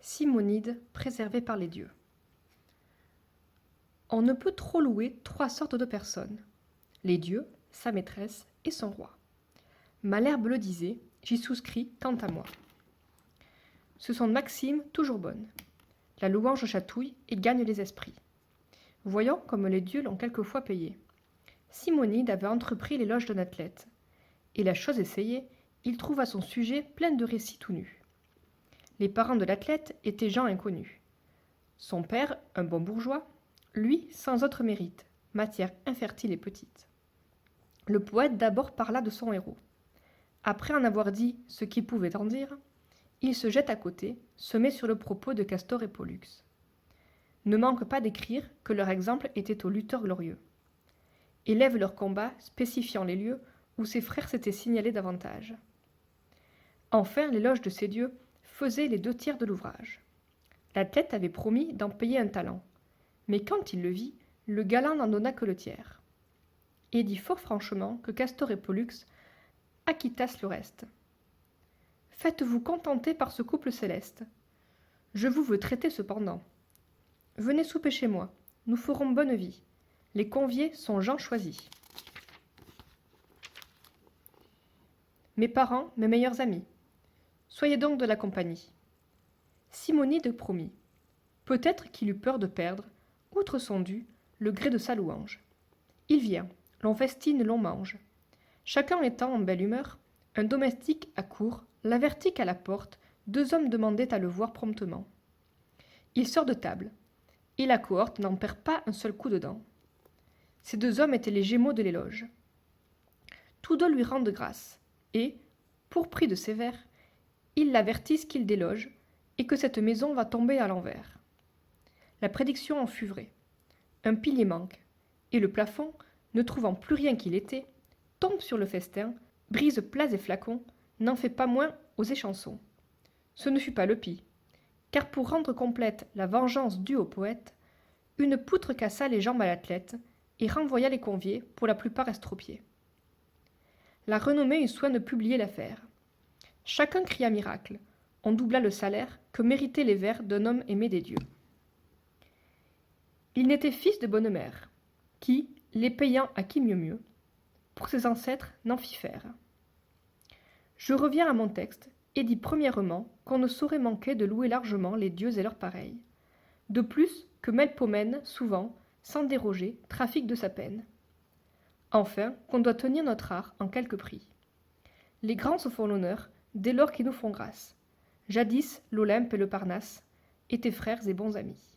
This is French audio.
Simonide, préservé par les dieux. On ne peut trop louer trois sortes de personnes, les dieux, sa maîtresse et son roi. Malherbe le disait, j'y souscris quant à moi. Ce sont maximes toujours bonnes. La louange chatouille et gagne les esprits. Voyons comme les dieux l'ont quelquefois payé. Simonide avait entrepris l'éloge d'un athlète, et la chose essayée, il trouva son sujet plein de récits tout nus. Les parents de l'athlète étaient gens inconnus. Son père, un bon bourgeois, lui, sans autre mérite, matière infertile et petite. Le poète d'abord parla de son héros. Après en avoir dit ce qu'il pouvait en dire, il se jette à côté, se met sur le propos de Castor et Pollux. Ne manque pas d'écrire que leur exemple était aux lutteurs glorieux. Élève leur combat, spécifiant les lieux où ses frères s'étaient signalés davantage. Enfin, l'éloge de ces dieux faisait les 2/3 de l'ouvrage. L'athlète avait promis d'en payer un talent, mais quand il le vit, le galant n'en donna que le tiers. Et dit fort franchement que Castor et Pollux acquittassent le reste. Faites-vous contenter par ce couple céleste. Je vous veux traiter cependant. Venez souper chez moi, nous ferons bonne vie. Les conviés sont gens choisis. Mes parents, mes meilleurs amis. Soyez donc de la compagnie. Simonide promit. Peut-être qu'il eut peur de perdre, outre son dû, le gré de sa louange. Il vient, l'on festine, l'on mange. Chacun étant en belle humeur, un domestique accourt, l'avertit qu'à la porte, 2 hommes demandaient à le voir promptement. Il sort de table, et la cohorte n'en perd pas un seul coup de dent. Ces 2 hommes étaient les Gémeaux de l'éloge. Tous 2 lui rendent grâce, et, pour prix de ses vers, ils l'avertissent qu'il déloge, et que cette maison va tomber à l'envers. La prédiction en fut vraie. Un pilier manque, et le plafond, ne trouvant plus rien qu'il était, tombe sur le festin, brise plats et flacons, n'en fait pas moins aux échansons. Ce ne fut pas le pis, car pour rendre complète la vengeance due au poète, une poutre cassa les jambes à l'athlète et renvoya les conviés, pour la plupart estropiés. La renommée eut soin de publier l'affaire. Chacun cria miracle. On doubla le salaire que méritaient les vers d'un homme aimé des dieux. Il n'était fils de bonne mère, qui, les payant à qui mieux, pour ses ancêtres n'en fit faire. Je reviens à mon texte, et dis premièrement qu'on ne saurait manquer de louer largement les dieux et leurs pareils. De plus que Melpomène, souvent, sans déroger, trafique de sa peine. Enfin, qu'on doit tenir notre art en quelque prix. Les grands se font l'honneur, dès lors qu'ils nous font grâce. Jadis, l'Olympe et le Parnasse étaient frères et bons amis.